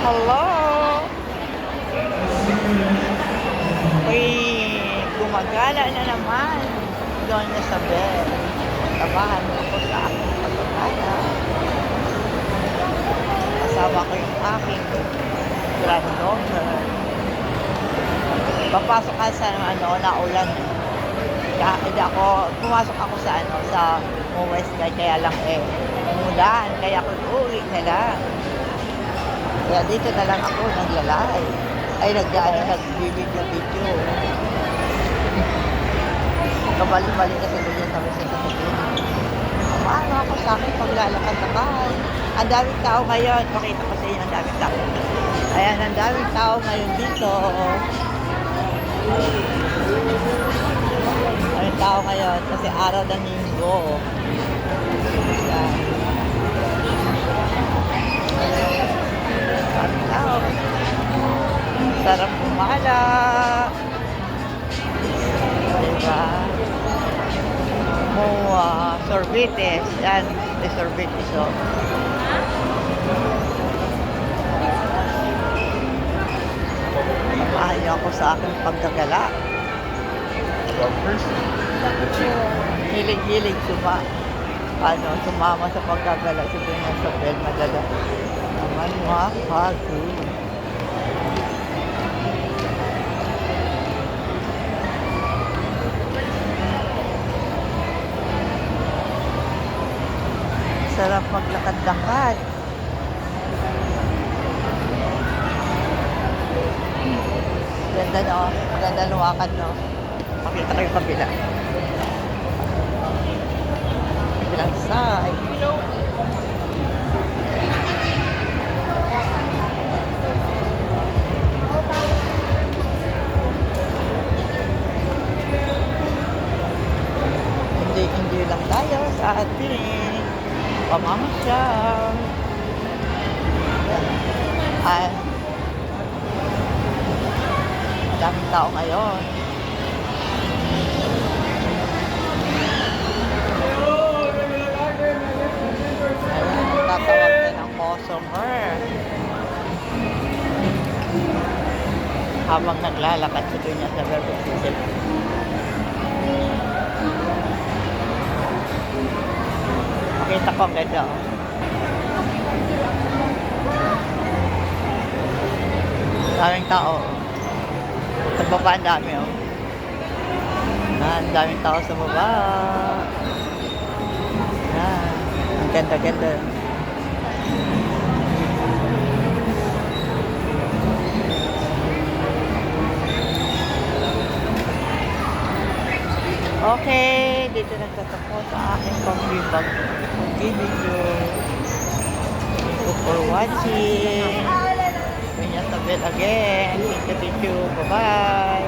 Hello! Uy, gumagala na naman. Doon na sa bed. Tabahan mo ako sa aking pagkakala. Kasama ko yung aking granddaughter. Papasok ka sa naulan. Hindi ako, pumasok ako sa West kaya lang umulan. Kaya ako uwi na lang. Kaya dito na lang ako naglalay. Ay, nagbibidyo-video. Kabali-bali kasi doon sa West sa paano ako sa akin paglalakad-lakad. Ang daming tao ngayon. Pakita ko sa inyo ang daming tao. Ayan, ang daming tao ngayon dito. Ang tao ngayon kasi araw ng linggo. Ayan. Daming tao. Sarap pumala. Diba? Sorbetes. Yan. May sorbetes o. Samahan niyo ako sa aking paggagala. Hilig-hilig sumama sa paggagala si Doña Isabel madala. Naman makago. Sarap maglakad-lakad. Ganda no? Maganda lumakad no? Pakita ko yung kabila. Kabilang side. Hindi lang tayo sa ating pamamasyal. Ay, daming tao ngayon. Ayan, tatawag na ng customer. Habang naglalakad si Doña Isabel Cecil. Pakita ko ang ganda. Daming tao. Sa baba ang dami oh. Ang daming tao sa baba. Ang ganda-ganda. Okay, dito nagtatapos sa aking pag-video. Thank you for watching. Doña Isabel again. Thank you. Bye-bye.